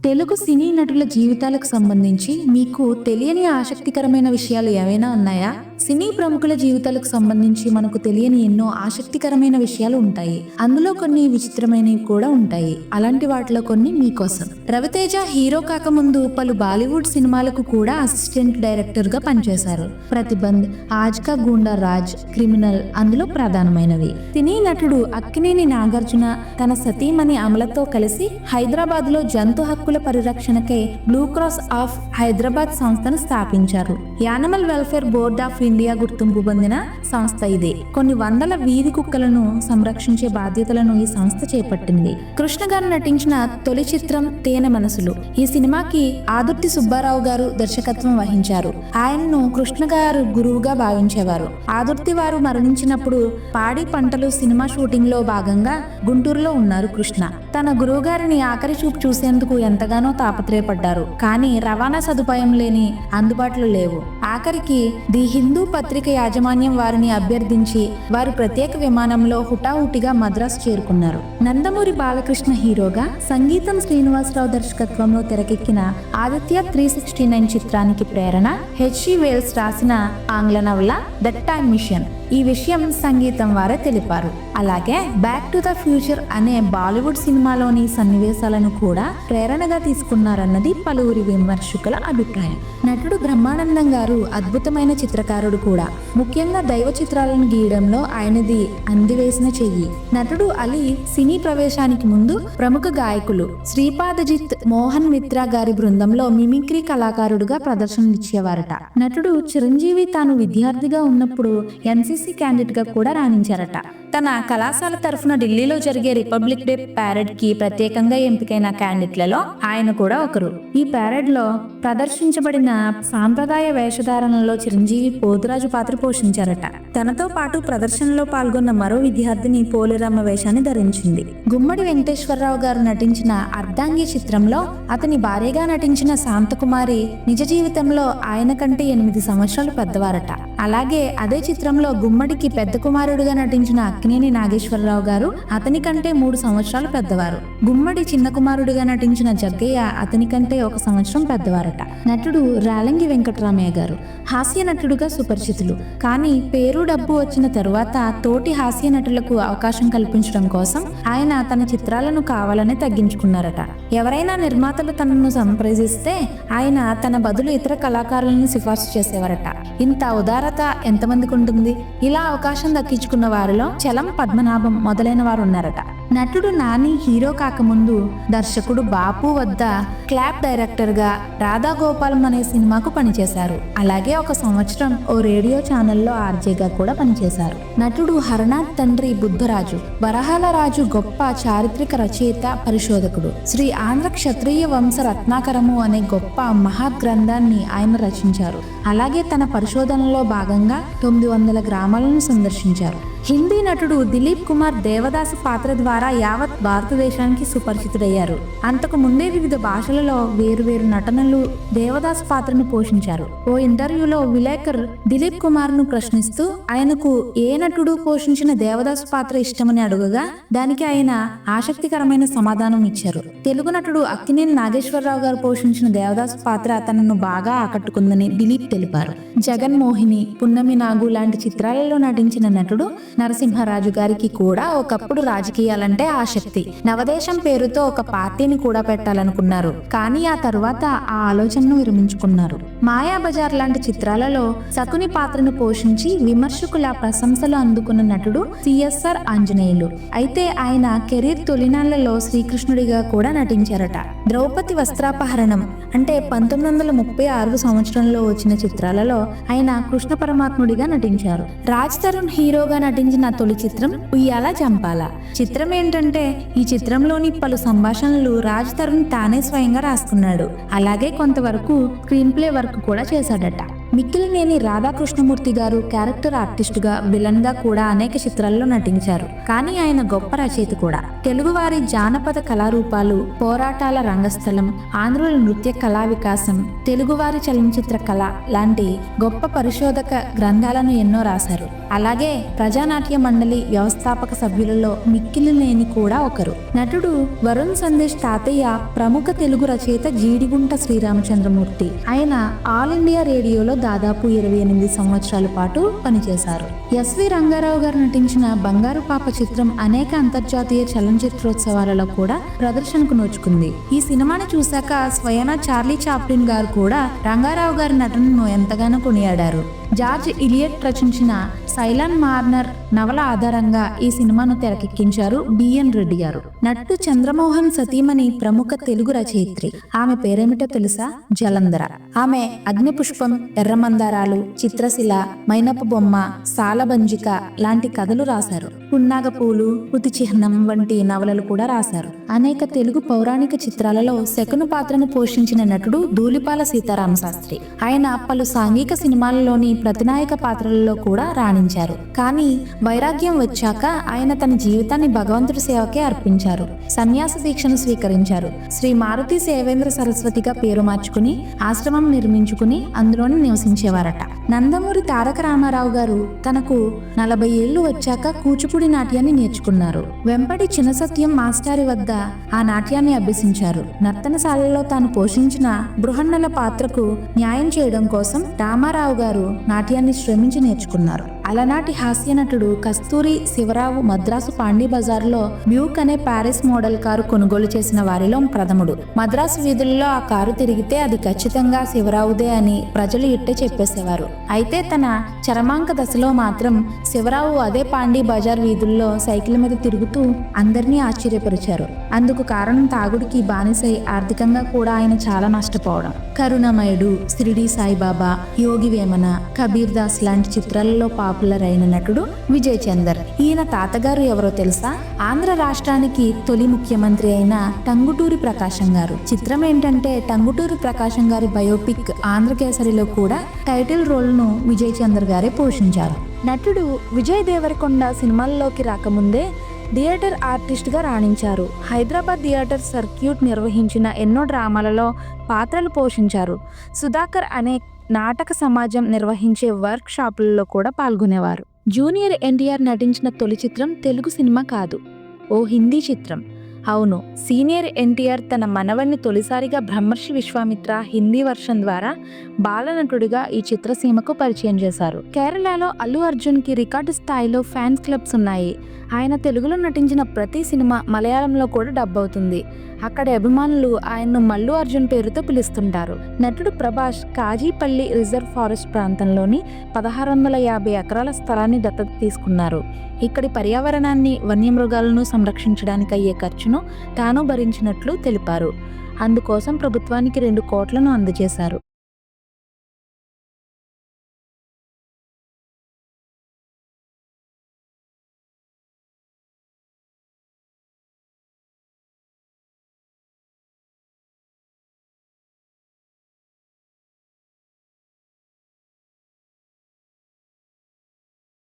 తెలుగు సినీ నటుల జీవితాలకు సంబంధించి మీకు తెలియని ఆసక్తికరమైన విషయాలు ఏవైనా ఉన్నాయా? సినీ ప్రముఖుల జీవితాలకు సంబంధించి మనకు తెలియని ఎన్నో ఆసక్తికరమైన విషయాలు ఉంటాయి. అందులో కొన్ని విచిత్రమైనవి కూడా ఉంటాయి. అలాంటి వాటిలో కొన్ని మీకోసం. రవితేజ హీరో కాకముందు పలు బాలీవుడ్ సినిమాలకు కూడా అసిస్టెంట్ డైరెక్టర్ గా పనిచేశారు. ప్రతిబంధ్, ఆజ్ కా గూండా రాజ్, క్రిమినల్ అందులో ప్రధానమైనవి. సినీ నటుడు అక్కినేని నాగార్జున తన సతీమణి అమలతో కలిసి హైదరాబాద్ లో జంతు హక్కుల పరిరక్షణకై బ్లూ క్రాస్ ఆఫ్ హైదరాబాద్ సంస్థను స్థాపించారు. Animal welfare board of India గుర్తింపు పొందిన సంస్థ ఇది. కొన్ని వందల వీధి కుక్కలను సంరక్షించే బాధ్యతలను ఈ సంస్థ చేపట్టింది. కృష్ణ గారు నటించిన తొలి చిత్రం తేనె మనసులు. ఈ సినిమాకి ఆదుర్తి సుబ్బారావు గారు దర్శకత్వం వహించారు. ఆయన్ను కృష్ణ గారు గురువుగా భావించేవారు. ఆదుర్తి వారు మరణించినప్పుడు పాడి పంటలు సినిమా షూటింగ్ లో భాగంగా గుంటూరులో ఉన్నారు కృష్ణ. తన గురువు గారిని ఆఖరి చూపు చూసేందుకు ఎంతగానో తాపత్రయపడ్డారు. కానీ రవాణా సదుపాయం లేని అందుబాటులో లేవు. ఆఖరికి ది హిందూ పత్రిక యాజమాన్యం వారిని అభ్యర్థించి వారు ప్రత్యేక విమానంలో హుటాహుటిగా మద్రాసు చేరుకున్నారు. నందమూరి బాలకృష్ణ హీరోగా, సంగీతం శ్రీనివాసరావు దర్శకత్వంలో తెరకెక్కిన ఆదిత్య 369 చిత్రానికి ప్రేరణ హెచ్జి వేల్స్ రాసిన ఆంగ్ల నవల దట్ టైమ్ మిషన్. ఈ విషయం సంగీతం వారే తెలిపారు. అలాగే బ్యాక్ టు ద ఫ్యూచర్ అనే బాలీవుడ్ సినిమాలోని సన్నివేశాలను కూడా ప్రేరణగా తీసుకున్నారన్నది పలువురి విమర్శకుల అభిప్రాయం. నటుడు బ్రహ్మానందం గారు అద్భుతమైన చిత్రకారుడు కూడా. ముఖ్యంగా దైవ చిత్రాలను గీయడంలో ఆయనది అందివేసిన చెయ్యి. నటుడు అలీ సినీ ప్రవేశానికి ముందు ప్రముఖ గాయకులు శ్రీపాదజిత్, మోహన్ మిత్రా గారి బృందంలో మిమిక్రీ కళాకారుడుగా ప్రదర్శనలిచ్చేవారట. నటుడు చిరంజీవి తాను విద్యార్థిగా ఉన్నప్పుడు ఎన్సీసీ క్యాండిడేట్ గా కూడా రాణించారట. తన కళాశాల తరఫున ఢిల్లీలో జరిగే రిపబ్లిక్ డే ప్యారెడ్ కి ప్రత్యేకంగా ఎంపికైన క్యాండిడేట్లలో ఆయన కూడా ఒకరు. ఈ ప్యారెడ్ లో ప్రదర్శించబడిన సాంప్రదాయ వేషధారణలో చిరంజీవి పోతురాజు పాత్ర పోషించారట. తనతో పాటు ప్రదర్శనలో పాల్గొన్న మరో విద్యార్థిని పోలేరమ్మ వేషాన్ని ధరించింది. గుమ్మడి వెంకటేశ్వరరావు గారు నటించిన అర్ధాంగి చిత్రంలో అతని భార్యగా నటించిన శాంతకుమారి నిజ జీవితంలో ఆయన కంటే 8 సంవత్సరాలు పెద్దవారట. అలాగే అదే చిత్రంలో గుమ్మడికి పెద్ద కుమారుడుగా నటించిన అక్కినేని నాగేశ్వరరావు గారు అతని కంటే 3 సంవత్సరాలు పెద్దవారు. గుమ్మడి చిన్న కుమారుడుగా నటించిన జగ్గయ్య అతని కంటే 1 సంవత్సరం పెద్దవారట. నటుడు రాలంగి వెంకటరామయ్య గారు హాస్య నటుడుగా సుపరిచితులు. కానీ పేరు డబ్బు వచ్చిన తరువాత తోటి హాస్య నటులకు అవకాశం కల్పించడం కోసం ఆయన తన చిత్రాలను కావాలనే తగ్గించుకున్నారట. ఎవరైనా నిర్మాతలు తనను సంప్రదిస్తే ఆయన తన బదులు ఇతర కళాకారులను సిఫార్సు చేసేవారట. ఇంత ఉదారత ఎంతమందికి ఉంటుంది? ఇలా అవకాశం దక్కించుకున్న వారిలో చలం, పద్మనాభం మొదలైన వారు ఉన్నారట. నటుడు నాని హీరో కాకముందు దర్శకుడు బాపు వద్ద క్లాప్ డైరెక్టర్ గా రాధాగోపాలం అనే సినిమాకు పనిచేశారు. అలాగే 1 సంవత్సరం ఓ రేడియో ఛానల్లో ఆర్జేగా కూడా పనిచేశారు. నటుడు హరనాథ్ తండ్రి బుద్ధరాజు వరహాల రాజు గొప్ప చారిత్రక రచయిత, పరిశోధకుడు. శ్రీ ఆంధ్ర క్షత్రియ వంశ రత్నాకరము అనే గొప్ప మహాగ్రంథాన్ని ఆయన రచించారు. అలాగే తన పరిశోధనలో భాగంగా 900 గ్రామాలను సందర్శించారు. హిందీ నటుడు దిలీప్ కుమార్ దేవదాసు పాత్ర ద్వారా యావత్ భారతదేశానికి సుపరిచితుడయ్యారు. అంతకు ముందే వివిధ భాషలలో వేరువేరు నటనలు దేవదాసు పాత్రను పోషించారు. ఓ ఇంటర్వ్యూలో విలేకర్ దిలీప్ కుమార్ ను ప్రశ్నిస్తూ ఆయనకు ఏ నటుడు పోషించిన దేవదాసు పాత్ర ఇష్టమని అడుగగా దానికి ఆయన ఆసక్తికరమైన సమాధానం ఇచ్చారు. తెలుగు నటుడు అక్కినేని నాగేశ్వరరావు గారు పోషించిన దేవదాసు పాత్ర తనను బాగా ఆకట్టుకుందని దిలీప్ తెలిపారు. జగన్మోహిని, పున్నమి నాగు లాంటి చిత్రాలలో నటించిన నటుడు నరసింహరాజు గారికి కూడా ఒకప్పుడు రాజకీయాలంటే ఆసక్తి. నవదేశం పేరుతో ఒక పార్టీని కూడా పెట్టాలనుకున్నారు. కానీ ఆ తరువాత ఆ ఆలోచనను విరమించుకున్నారు. మాయాబజార్ లాంటి చిత్రాలలో శకుని పాత్రను పోషించి విమర్శకుల ప్రశంసలు అందుకున్న నటుడు సిఎస్ఆర్ ఆంజనేయులు. అయితే ఆయన కెరీర్ తొలినాళ్లలో శ్రీకృష్ణుడిగా కూడా నటించారట. ద్రౌపది వస్త్రాపహరణం అంటే 1936 సంవత్సరంలో వచ్చిన చిత్రాలలో ఆయన కృష్ణ పరమాత్ముడిగా నటించారు. రాజ్ తరుణ్ హీరోగా నటించిన తొలి చిత్రం ఉయ్యాల జంపాల. చిత్రం ఏంటంటే ఈ చిత్రంలోని పలు సంభాషణలు రాజ్ తరుణ్ తానే స్వయంగా రాసుకున్నాడు. అలాగే కొంతవరకు స్క్రీన్ ప్లే వర్క్ కూడా చేశాడట. మిక్కిలినేని రాధాకృష్ణమూర్తి గారు క్యారెక్టర్ ఆర్టిస్టుగా విలన్గా కూడా అనేక చిత్రాల్లో నటించారు. కానీ ఆయన గొప్ప రచయిత కూడా. తెలుగువారి జానపద కళారూపాలు, పోరాటాల రంగస్థలం, ఆంధ్రుల నృత్య కళా వికాసం, తెలుగువారి చలనచిత్ర కళ లాంటి గొప్ప పరిశోధక గ్రంథాలను ఎన్నో రాశారు. అలాగే ప్రజానాట్య మండలి వ్యవస్థాపక సభ్యులలో మిక్కిలినేని కూడా ఒకరు. నటుడు వరుణ్ సందేశ్ తాతయ్య ప్రముఖ తెలుగు రచయిత జీడిగుంట శ్రీరామచంద్రమూర్తి. ఆయన ఆల్ ఇండియా రేడియోలో దాదాపు 28 సంవత్సరాల పాటు పనిచేశారు. ఎస్వి రంగారావు గారు నటించిన బంగారు పాప చిత్రం అనేక అంతర్జాతీయ చలనచిత్రోత్సవాలలో కూడా ప్రదర్శనకు నోచుకుంది. ఈ సినిమాని చూశాక స్వయానా చార్లీ చాప్లిన్ గారు కూడా రంగారావు గారి నటనను ఎంతగానో కొనియాడారు. జార్జ్ ఇలియట్ రచించిన సైలాన్ మార్నర్ నవల ఆధారంగా ఈ సినిమాను తెరకెక్కించారు బిఎన్ రెడ్డి గారు. నటుడు చంద్రమోహన్ సతీమణి ప్రముఖ తెలుగు రచయిత్రి. ఆమె పేరేమిటో తెలుసా? జలంధర. ఆమె అగ్నిపుష్పం, ఎర్రమందారాలు, చిత్రశిల, మైనపు బొమ్మ, సాలబంజిక లాంటి కథలు రాశారు. పున్నాగపూలు, కృతి చిహ్నం వంటి నవలలు కూడా రాశారు. అనేక తెలుగు పౌరాణిక చిత్రాలలో శకున పాత్రను పోషించిన నటుడు ధూళిపాల సీతారామ శాస్త్రి. ఆయన పలు సాంఘిక సినిమాలలోని ప్రతినాయక పాత్రలలో కూడా రాణించారు. కానీ వైరాగ్యం వచ్చాక ఆయన తన జీవితాన్ని భగవంతుడి సేవకే అర్పించారు. సన్యాస దీక్షను స్వీకరించారు. శ్రీ మారుతి సేవేంద్ర సరస్వతిగా పేరు మార్చుకుని ఆశ్రమం నిర్మించుకుని అందులోనే నివసించేవారట. నందమూరి తారక రామారావు గారు తనకు 40 ఏళ్లు వచ్చాక కూచిపూడి నాట్యాన్ని నేర్చుకున్నారు. వెంపటి చిన్నసత్యం మాస్టారి వద్ద ఆ నాట్యాన్ని అభ్యసించారు. నర్తనశాలలో తాను పోషించిన బృహన్నల పాత్రకు న్యాయం చేయడం కోసం రామారావు గారు నాట్యాన్ని శ్రమించి నేర్చుకున్నారు. అలనాటి హాస్య నటుడు కస్తూరి శివరావు మద్రాసు పాండీ బజార్లో బ్యూక్ అనే ప్యారిస్ మోడల్ కారు కొనుగోలు చేసిన వారిలో ప్రథముడు. మద్రాసు వీధుల్లో ఆ కారు తిరిగితే అది ఖచ్చితంగా శివరావుదే అని ప్రజలు ఇట్టే చెప్పేసేవారు. అయితే తన చరమాంక దశలో మాత్రం శివరావు అదే పాండీ బజార్ వీధుల్లో సైకిల్ మీద తిరుగుతూ అందరినీ ఆశ్చర్యపరిచారు. అందుకు కారణం తాగుడికి బానిసై ఆర్థికంగా కూడా ఆయన చాలా నష్టపోవడం. కరుణమయుడు, షిరిడి సాయిబాబా, యోగి వేమన, కబీర్ దాస్ లాంటి చిత్రాలలో పాపులర్ అయిన నటుడు విజయ్ చందర్. ఈయన తాతగారు ఎవరో తెలుసా? ఆంధ్ర రాష్ట్రానికి తొలి ముఖ్యమంత్రి అయిన టంగుటూరి ప్రకాశం గారు. చిత్రం ఏంటంటే టంగుటూరి ప్రకాశం గారి బయోపిక్ ఆంధ్రకేసరిలో కూడా టైటిల్ రోల్ను విజయ్ చందర్ గారే పోషించారు. నటుడు విజయ్ దేవరకొండ సినిమాల్లోకి రాకముందే థియేటర్ ఆర్టిస్ట్గా రాణించారు. హైదరాబాద్ థియేటర్ సర్క్యూట్ నిర్వహించిన ఎన్నో డ్రామాలలో పాత్రలు పోషించారు. సుధాకర్ అనే నాటక సమాజం నిర్వహించే వర్క్ షాపులలో కూడా పాల్గొనేవారు. జూనియర్ ఎన్టీఆర్ నటించిన తొలి చిత్రం తెలుగు సినిమా కాదు, ఓ హిందీ చిత్రం. అవును, సీనియర్ ఎన్టీఆర్ తన మనవణ్ణి తొలిసారిగా బ్రహ్మర్షి విశ్వామిత్ర హిందీ వర్షన్ ద్వారా బాలనటుడిగా ఈ చిత్రసీమకు పరిచయం చేశారు. కేరళలో అల్లు అర్జున్కి రికార్డు స్థాయిలో ఫ్యాన్స్ క్లబ్స్ ఉన్నాయి. ఆయన తెలుగులో నటించిన ప్రతి సినిమా మలయాళంలో కూడా డబ్ అవుతుంది. అక్కడి అభిమానులు ఆయన్ను మల్లు అర్జున్ పేరుతో పిలుస్తుంటారు. నటుడు ప్రభాస్ కాజీపల్లి రిజర్వ్ ఫారెస్ట్ ప్రాంతంలోని 1650 ఎకరాల స్థలాన్ని దత్తత తీసుకున్నారు. ఇక్కడి పర్యావరణాన్ని, వన్యమృగాలను సంరక్షించడానికి అయ్యే ఖర్చును తాను భరించినట్లు తెలిపారు. అందుకోసం ప్రభుత్వానికి 2 కోట్లను అందజేశారు.